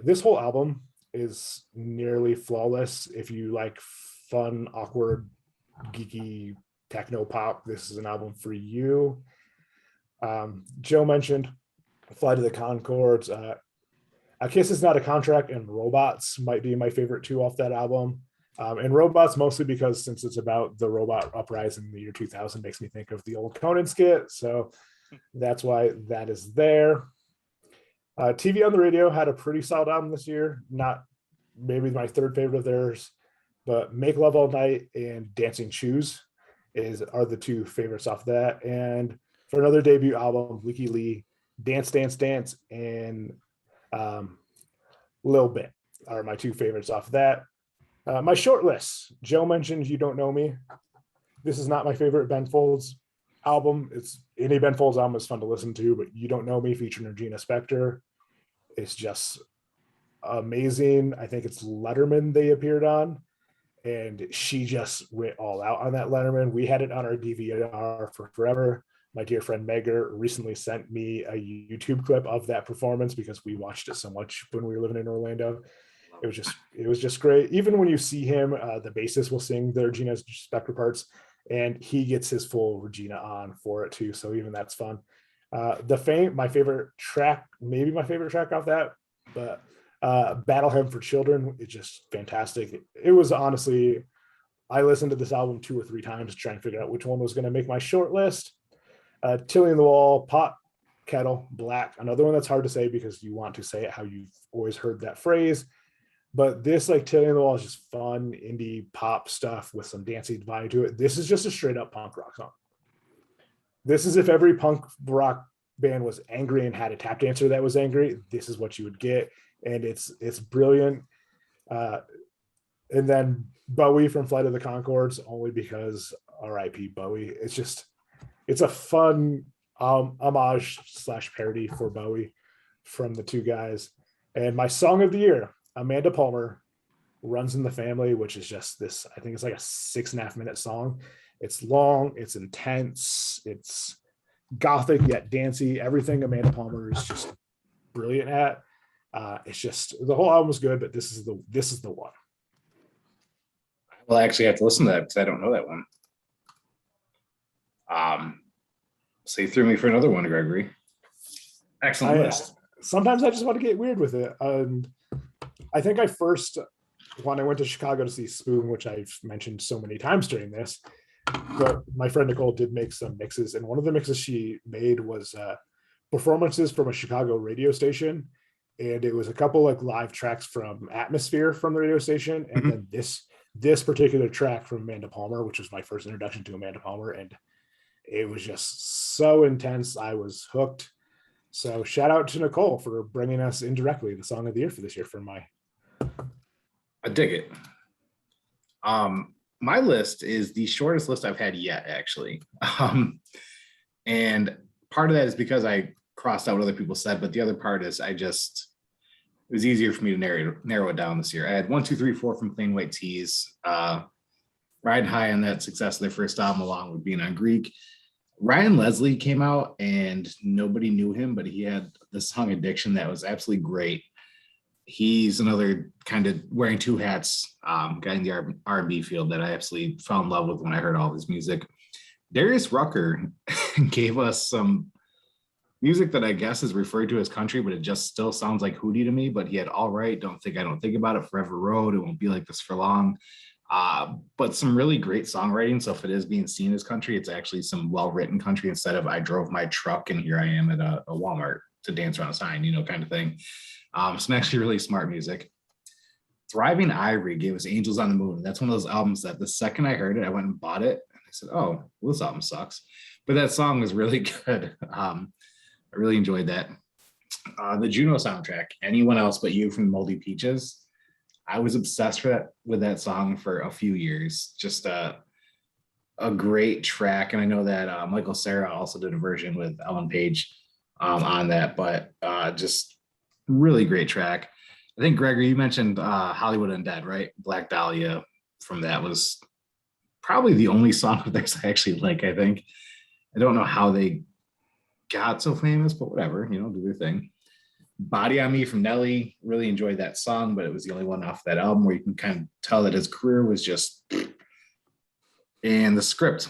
Speaker 3: This whole album is nearly flawless. If you like fun, awkward, geeky techno pop, this is an album for you. Joe mentioned Fly to the Concords. A Kiss Is Not a Contract and Robots might be my favorite 2 off that album. And Robots mostly because since it's about the robot uprising in the year 2000, makes me think of the old Conan skit. So that's why that is there. TV on the Radio had a pretty solid album this year. Not maybe my 3rd favorite of theirs, but Make Love All Night and Dancing Shoes are the 2 favorites off that. And for another debut album, Leaky Lee, Dance, Dance, Dance, and Lil Bit are my 2 favorites off that. My short list. Joe mentioned You Don't Know Me. This is not my favorite Ben Folds album. It's any Ben Folds album is fun to listen to, but You Don't Know Me featuring Regina Spektor is just amazing. I think it's Letterman they appeared on, and she just went all out on that Letterman. We had it on our DVR for forever. My dear friend Megger recently sent me a YouTube clip of that performance because we watched it so much when we were living in Orlando. It was just great. Even when you see him, the bassist will sing the Regina Spektor parts, and he gets his full Regina on for it too. So even that's fun. The Faint, my favorite track, maybe my favorite track off that, but Battle Hymn for Children is just fantastic. It was honestly, I listened to this album 2 or 3 times to try and figure out which one was going to make my short list. Tilly in the Wall, Pot, Kettle, Black, another one that's hard to say because you want to say it how you've always heard that phrase. But this, like Tilly in the Wall, is just fun indie pop stuff with some dancing vibe to it. This is just a straight up punk rock song. This is if every punk rock band was angry and had a tap dancer that was angry, this is what you would get. And it's brilliant. And then Bowie from Flight of the Concords, only because R.I.P. Bowie. It's a fun homage / parody for Bowie from the 2 guys. And my song of the year, Amanda Palmer, Runs in the Family, which is just this, I think it's like a 6.5-minute song. It's long, it's intense, it's gothic yet dancey. Everything Amanda Palmer is just brilliant at. It's just the whole album was good, but this is the one.
Speaker 1: Well, I actually have to listen to that because I don't know that one. So you threw me for another one, Gregory. Excellent list.
Speaker 3: Sometimes I just want to get weird with it. And I think when I went to Chicago to see Spoon, which I've mentioned so many times during this, but my friend Nicole did make some mixes, and one of the mixes she made was performances from a Chicago radio station, and it was a couple like live tracks from Atmosphere from the radio station, and then this particular track from Amanda Palmer, which was my first introduction to Amanda Palmer, and it was just so intense. I was hooked. So shout out to Nicole for bringing us indirectly the song of the year for this year for my.
Speaker 1: I dig it. My list is the shortest list I've had yet, actually. And part of that is because I crossed out what other people said, but the other part is it was easier for me to narrow it down this year. I had 1, 2, 3, 4 from Plain White Tees, riding high on that success of their first album, along with being on Greek. Ryan Leslie came out and nobody knew him, but he had this song Addiction that was absolutely great. He's another kind of wearing two hats guy in the R&B field that I absolutely fell in love with when I heard all of his music. Darius Rucker gave us some music that I guess is referred to as country, but it just still sounds like Hootie to me. But he had All Right, Don't Think I Don't Think About It, Forever Road, It Won't Be Like This for Long. But some really great songwriting. So if it is being seen as country, it's actually some well-written country instead of I drove my truck and here I am at a Walmart to dance around a sign, kind of thing. Some actually really smart music. Thriving Ivory gave us Angels on the Moon. That's one of those albums that the second I heard it, I went and bought it. And I said, oh, well, this album sucks. But that song was really good. I really enjoyed that. The Juno soundtrack, Anyone Else But You from Moldy Peaches. I was obsessed with that song for a few years. Just a great track. And I know that Michael Cera also did a version with Ellen Page on that, but just really great track. I think, Gregory, you mentioned Hollywood Undead, right? Black Dahlia from that was probably the only song of theirs I actually like, I think. I don't know how they got so famous, but whatever, do their thing. Body on Me from Nelly, really enjoyed that song, but it was the only one off that album where you can kind of tell that his career was just. And The Script,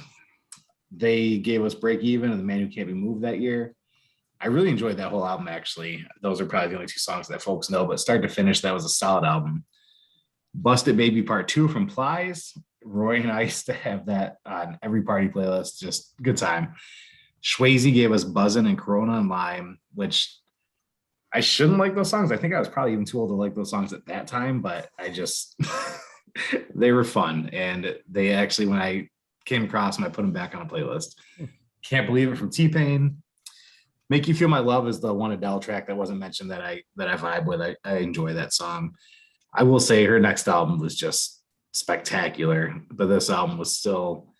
Speaker 1: they gave us Break Even and The Man Who Can't Be Moved that year. I really enjoyed that whole album, actually. Those are probably the only two songs that folks know, but start to finish, that was a solid album. Busted Baby Part 2 from Plies. Roy and I used to have that on every party playlist, just good time. Swayze gave us Buzzin' and Corona and Lime, which I shouldn't like those songs. I think I was probably even too old to like those songs at that time, but I just, they were fun. And they actually, when I came across them, I put them back on a playlist. Can't Believe It from T-Pain. Make You Feel My Love is the one Adele track that wasn't mentioned that I vibe with. I enjoy that song. I will say her next album was just spectacular, but this album was still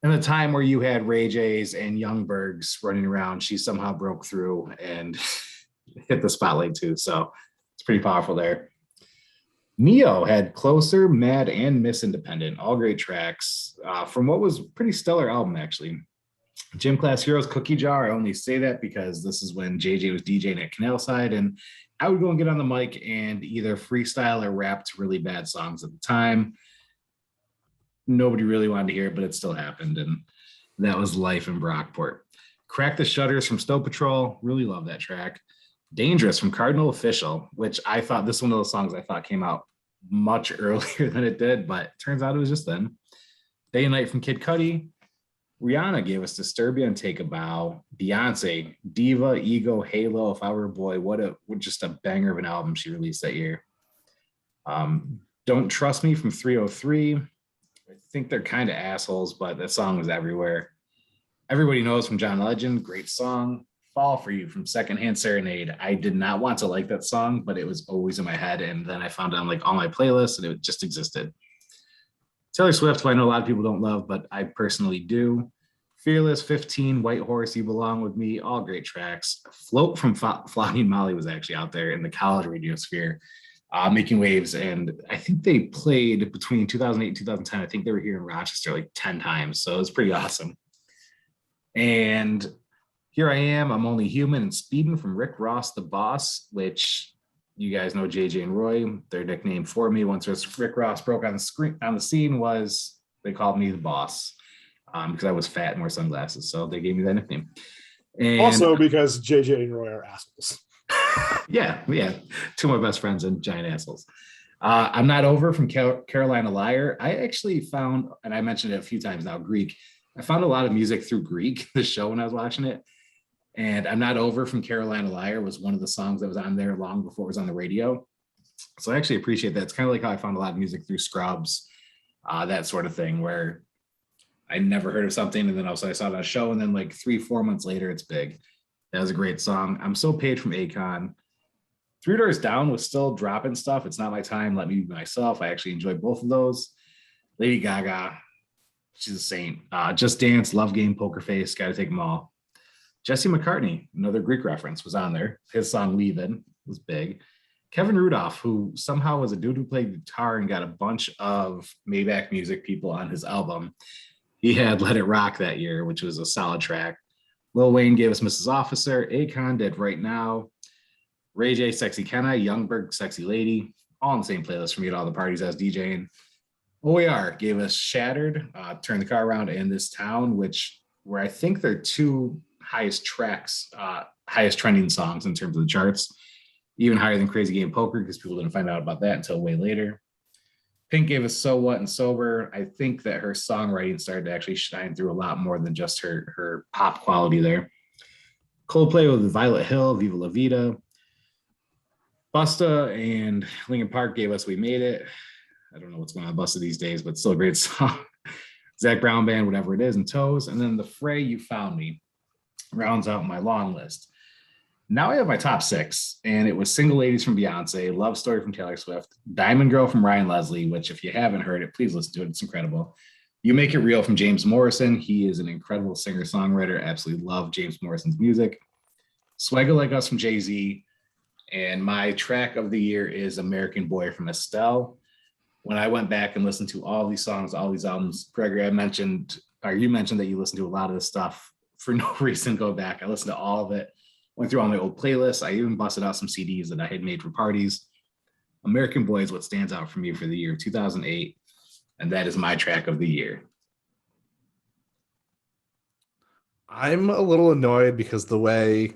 Speaker 1: in the time where you had Ray J's and Youngbergs running around. She somehow broke through and hit the spotlight too. So it's pretty powerful there. Neo had Closer, Mad, and Miss Independent, all great tracks from what was a pretty stellar album, actually. Gym Class Heroes, Cookie Jar. I only say that because this is when JJ was DJing at Canal Side, and I would go and get on the mic and either freestyle or rap to really bad songs at the time. Nobody really wanted to hear it, but it still happened, and that was life in Brockport. Crack the Shutters from Snow Patrol. Really love that track. Dangerous from Cardinal Official, which I thought, this is one of those songs I thought came out much earlier than it did, but turns out it was just then. Day and Night from Kid Cudi. Rihanna gave us Disturbia and Take a Bow. Beyonce, Diva, Ego, Halo, If I Were a Boy. What just a banger of an album she released that year. Don't Trust Me from 303. I think they're kind of assholes, but that song was everywhere. Everybody Knows from John Legend. Great song. Fall for You from Secondhand Serenade. I did not want to like that song, but it was always in my head. And then I found it on like all my playlists and it just existed. Taylor Swift, who I know a lot of people don't love, but I personally do. Fearless, 15, White Horse, You Belong With Me, all great tracks. Float from Flogging Molly was actually out there in the college radio sphere, making waves. And I think they played between 2008 and 2010. I think they were here in Rochester like 10 times. So it was pretty awesome. And Here I Am, I'm Only Human, and Speedin' from Rick Ross, the Boss, which you guys know JJ and Roy, their nickname for me once Rick Ross broke on the scene was they called me the Boss because I was fat and wore sunglasses. So they gave me that nickname. And
Speaker 3: also because JJ and Roy are assholes.
Speaker 1: yeah, two of my best friends and giant assholes. I'm Not Over from Carolina Liar. I actually found, and I mentioned it a few times now, Greek. I found a lot of music through Greek, the show, when I was watching it. And I'm Not Over from Carolina Liar was one of the songs that was on there long before it was on the radio. So I actually appreciate that. It's kind of like how I found a lot of music through Scrubs, that sort of thing, where I never heard of something and then also I saw it on a show and then like 3-4 months later, it's big. That was a great song. I'm So Paid from Akon. Three Doors Down was still dropping stuff. It's Not My Time, Let Me Be Myself. I actually enjoyed both of those. Lady Gaga, she's a saint. Just Dance, Love Game, Poker Face, Gotta Take Them All. Jesse McCartney, another Greek reference, was on there. His song Leavin' was big. Kevin Rudolph, who somehow was a dude who played guitar and got a bunch of Maybach Music people on his album. He had Let It Rock that year, which was a solid track. Lil Wayne gave us Mrs. Officer. Akon did Right Now. Ray J, Sexy Kenna. Youngberg, Sexy Lady. All on the same playlist for me at all the parties I was DJing. OAR gave us Shattered, Turn the Car Around, and This Town, where I think they're two highest tracks, highest trending songs in terms of the charts, even higher than Crazy Game Poker because people didn't find out about that until way later. Pink gave us So What and Sober. I think that her songwriting started to actually shine through a lot more than just her pop quality there. Coldplay with Violet Hill, Viva La Vida. Busta and Linkin Park gave us We Made It. I don't know what's going on with Busta these days, but still a great song. Zach Brown Band, Whatever It Is, and Toes. And then The Fray, You Found Me rounds out my long list. Now I have my top 6, and it was Single Ladies from Beyonce, Love Story from Taylor Swift, Diamond Girl from Ryan Leslie, which if you haven't heard it, please listen to it. It's incredible. You Make It Real from James Morrison. He is an incredible singer-songwriter. Absolutely love James Morrison's music. Swagger Like Us from Jay-Z. And my track of the year is American Boy from Estelle. When I went back and listened to all these songs, all these albums, Gregory, you mentioned that you listened to a lot of this stuff for no reason. Go back. I listened to all of it, went through all my old playlists. I even busted out some CDs that I had made for parties. American Boy is what stands out for me for the year 2008, and that is my track of the year.
Speaker 2: I'm a little annoyed because the way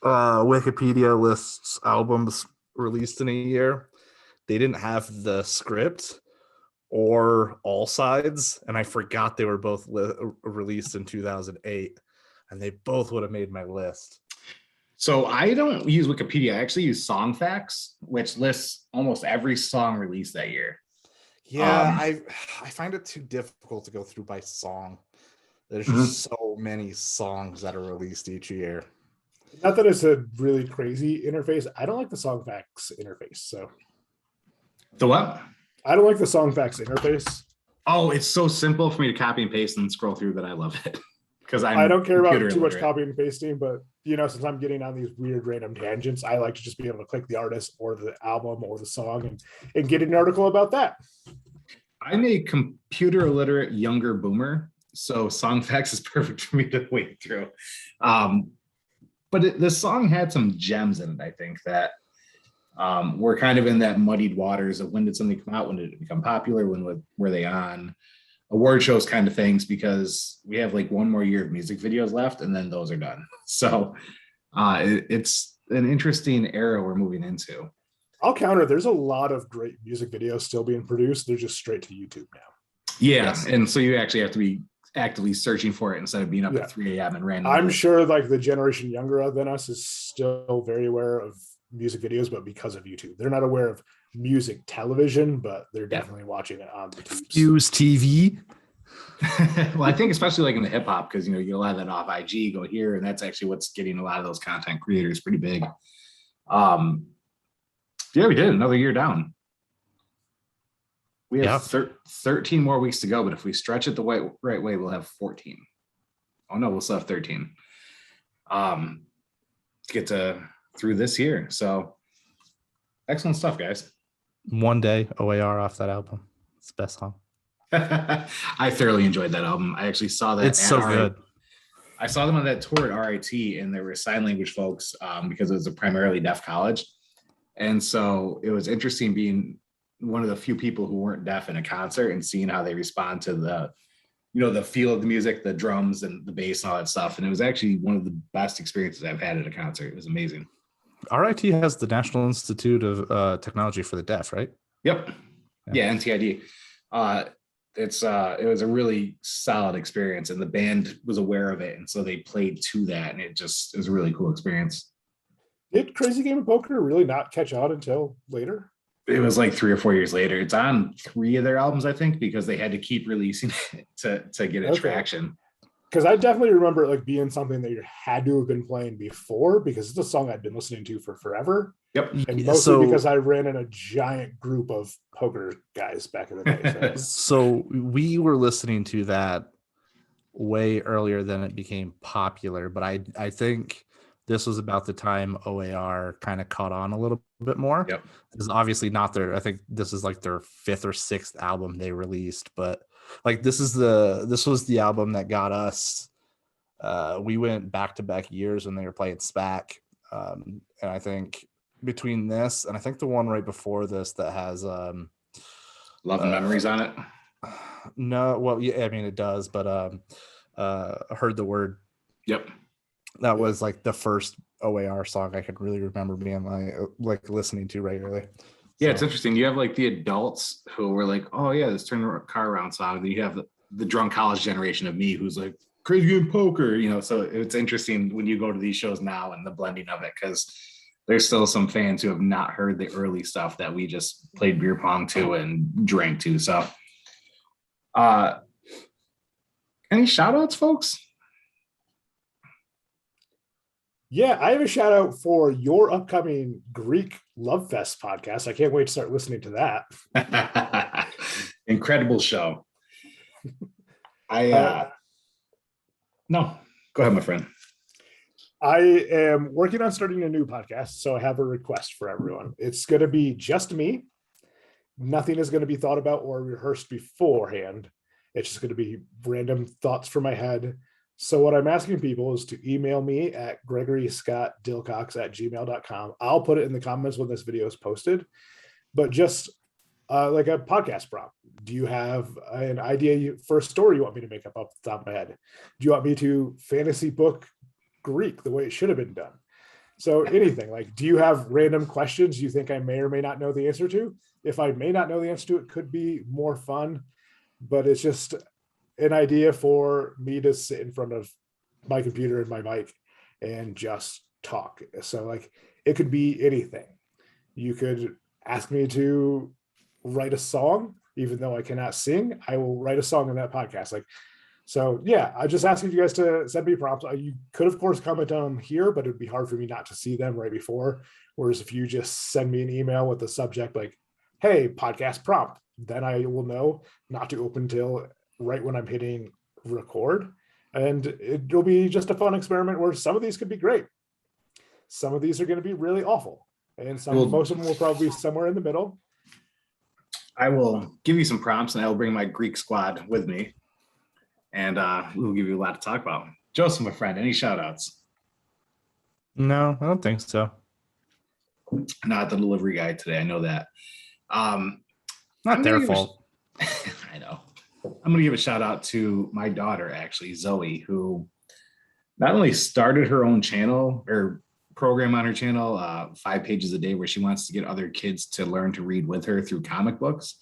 Speaker 2: Wikipedia lists albums released in a year, they didn't have the script or all sides, and I forgot they were both released in 2008, and they both would have made my list.
Speaker 1: So I don't use Wikipedia. I actually use Songfacts, which lists almost every song released that year.
Speaker 2: Yeah, I find it too difficult to go through by song. There's just so many songs that are released each year.
Speaker 3: Not that it's a really crazy interface. I don't like the Songfacts interface. So
Speaker 1: The what?
Speaker 3: I don't like the Songfacts interface.
Speaker 1: Oh, it's so simple for me to copy and paste and scroll through that I love it. Because
Speaker 3: I don't care about too much copying and pasting, but since I'm getting on these weird random tangents, I like to just be able to click the artist or the album or the song and get an article about that.
Speaker 1: I'm a computer illiterate younger boomer, so Songfacts is perfect for me to wade through. But the song had some gems in it, I think, that we're kind of in that muddied waters of when did something come out, when did it become popular, when were they on award shows kind of things, because we have like one more year of music videos left and then those are done. So it's an interesting era we're moving into.
Speaker 3: I'll counter, there's a lot of great music videos still being produced. They're just straight to YouTube now.
Speaker 1: Yeah, yes. And so you actually have to be actively searching for it instead of being up at 3 a.m. and randomly.
Speaker 3: I'm sure like the generation younger than us is still very aware of music videos, but because of YouTube. They're not aware of music television, but they're definitely watching it on the tubes.
Speaker 2: Fuse TV.
Speaker 1: Well, I think especially like in the hip hop, because you get a lot of that off IG, go here, and that's actually what's getting a lot of those content creators pretty big. Yeah, we did another year down. We have 13 more weeks to go, but if we stretch it the right way, we'll have 14. Oh no, we'll still have 13. To get through this year. So excellent stuff, guys.
Speaker 2: One Day, OAR off that album. It's the best song.
Speaker 1: I thoroughly enjoyed that album. I actually saw that.
Speaker 2: It's so good.
Speaker 1: I saw them on that tour at RIT, and there were sign language folks because it was a primarily deaf college. And so it was interesting being one of the few people who weren't deaf in a concert and seeing how they respond to the, the feel of the music, the drums and the bass and all that stuff. And it was actually one of the best experiences I've had at a concert. It was amazing.
Speaker 2: RIT has the National Institute of Technology for the Deaf, right?
Speaker 1: Yep. Yeah, NTID. It was a really solid experience, and the band was aware of it, and so they played to that, and it was a really cool experience.
Speaker 3: Did Crazy Game of Poker really not catch on until later?
Speaker 1: It was like 3 or 4 years later. It's on 3 of their albums, I think, because they had to keep releasing it to get traction.
Speaker 3: Because I definitely remember it like being something that you had to have been playing before, because it's a song I'd been listening to for forever.
Speaker 1: Yep.
Speaker 3: And mostly because I ran in a giant group of poker guys back in the day.
Speaker 2: So we were listening to that way earlier than it became popular, but I think this was about the time OAR kind of caught on a little bit more.
Speaker 1: Yep.
Speaker 2: This is obviously not I think this is like their 5th or 6th album they released, but like this was the album that got us. We went back-to-back years when they were playing SPAC. And I think between this and I think the one right before this that has Love
Speaker 1: and Memories on it.
Speaker 2: No, well, yeah, I mean it does, but Heard the Word.
Speaker 1: Yep.
Speaker 2: That was like the first OAR song I could really remember being like listening to regularly.
Speaker 1: Yeah, it's interesting. You have like the adults who were like, "Oh yeah, this turn the car around song." Then you have the drunk college generation of me who's like, "Crazy Game Poker," So it's interesting when you go to these shows now and the blending of it, because there's still some fans who have not heard the early stuff that we just played beer pong to and drank to. So, any shout outs, folks?
Speaker 3: Yeah, I have a shout out for your upcoming Greek Love Fest podcast. I can't wait to start listening to that.
Speaker 1: Incredible show. No, go ahead, my friend.
Speaker 3: I am working on starting a new podcast, so I have a request for everyone. It's going to be just me. Nothing is going to be thought about or rehearsed beforehand. It's just going to be random thoughts from my head. So what I'm asking people is to email me at gregoryscottdilcox@gmail.com. I'll put it in the comments when this video is posted, but just like a podcast prompt. Do you have an idea for a story you want me to make up off the top of my head? Do you want me to fantasy book Greek the way it should have been done? So anything, like, do you have random questions you think I may or may not know the answer to? If I may not know the answer to it, could be more fun, but it's just an idea for me to sit in front of my computer and my mic and just talk. So like, it could be anything. You could ask me to write a song, even though I cannot sing, I will write a song in that podcast. So yeah, I just asking you guys to send me prompts. You could of course comment on them here, but it'd be hard for me not to see them right before. Whereas if you just send me an email with the subject like, "Hey, podcast prompt," then I will know not to open till right when I'm hitting record. And it'll be just a fun experiment where some of these could be great. Some of these are going to be really awful. And most of them will probably be somewhere in the middle.
Speaker 1: I will give you some prompts and I will bring my Greek squad with me. And we'll give you a lot to talk about. Joseph, my friend, any shout outs?
Speaker 2: No, I don't think so.
Speaker 1: Not the delivery guy today. I know that.
Speaker 2: Not their fault.
Speaker 1: I know. I'm going to give a shout out to my daughter, actually, Zoe, who not only started her own channel or program on her channel, 5 pages a day, where she wants to get other kids to learn to read with her through comic books,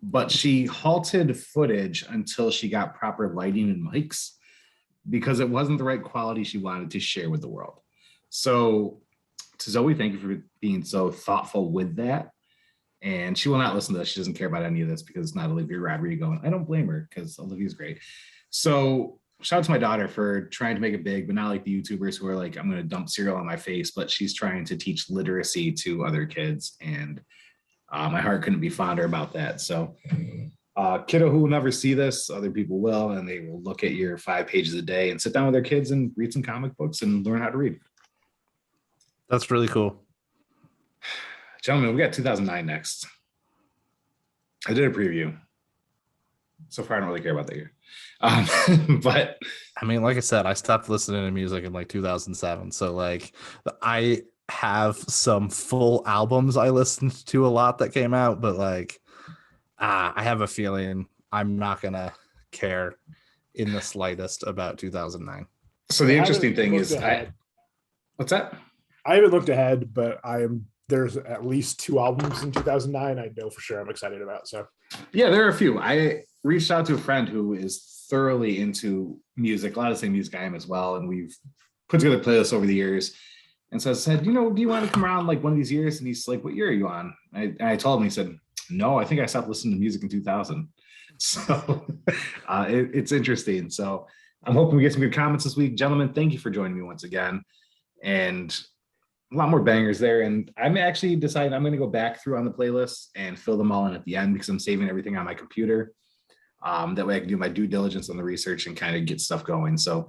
Speaker 1: but she halted footage until she got proper lighting and mics because it wasn't the right quality she wanted to share with the world. So to Zoe, thank you for being so thoughtful with that. And she will not listen to this. She doesn't care about any of this because it's not Olivia Rodrigo. And I don't blame her because Olivia's great. So shout out to my daughter for trying to make it big, but not like the YouTubers who are like, "I'm going to dump cereal on my face," but she's trying to teach literacy to other kids. And my heart couldn't be fonder about that. So kiddo who will never see this, other people will, and they will look at your 5 pages a day and sit down with their kids and read some comic books and learn how to read.
Speaker 2: That's really cool.
Speaker 1: Gentlemen, we got 2009 next. I did a preview. So far, I don't really care about that year. But
Speaker 2: I mean, like I said, I stopped listening to music in like 2007. So like I have some full albums I listened to a lot that came out, but like I have a feeling I'm not gonna care in the slightest about 2009.
Speaker 1: so the interesting thing
Speaker 3: looked
Speaker 1: is,
Speaker 3: ahead.
Speaker 1: what's that?
Speaker 3: I haven't looked ahead, but there's at least 2 albums in 2009 I know for sure I'm excited about. So
Speaker 1: Yeah, there are a few. I reached out to a friend who is thoroughly into music, a lot of the same music I am as well, and we've put together playlists over the years. And so I said, do you want to come around like one of these years? And he's like, what year are you on? And I told him, he said, no, I think I stopped listening to music in 2000. So it's interesting. So I'm hoping we get some good comments this week. Gentlemen, thank you for joining me once again. And a lot more bangers there. And I'm actually deciding I'm going to go back through on the playlist and fill them all in at the end because I'm saving everything on my computer. That way I can do my due diligence on the research and kind of get stuff going. So,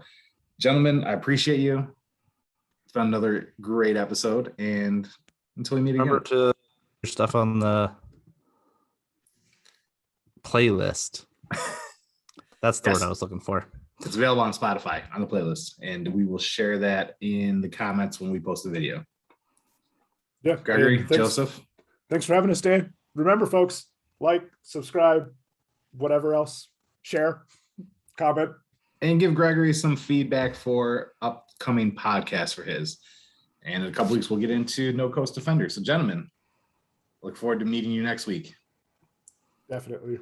Speaker 1: gentlemen, I appreciate you. It's been another great episode. And until we meet again.
Speaker 2: Remember to your stuff on the playlist. That's the word I was looking for.
Speaker 1: It's available on Spotify on the playlist, and we will share that in the comments when we post the video.
Speaker 3: Yeah,
Speaker 1: Gregory, Joseph.
Speaker 3: Thanks for having us, Dan. Remember, folks, like, subscribe, whatever else, share, comment.
Speaker 1: And give Gregory some feedback for upcoming podcasts for his. And in a couple weeks, we'll get into No Coast Defender. So, gentlemen, look forward to meeting you next week.
Speaker 3: Definitely.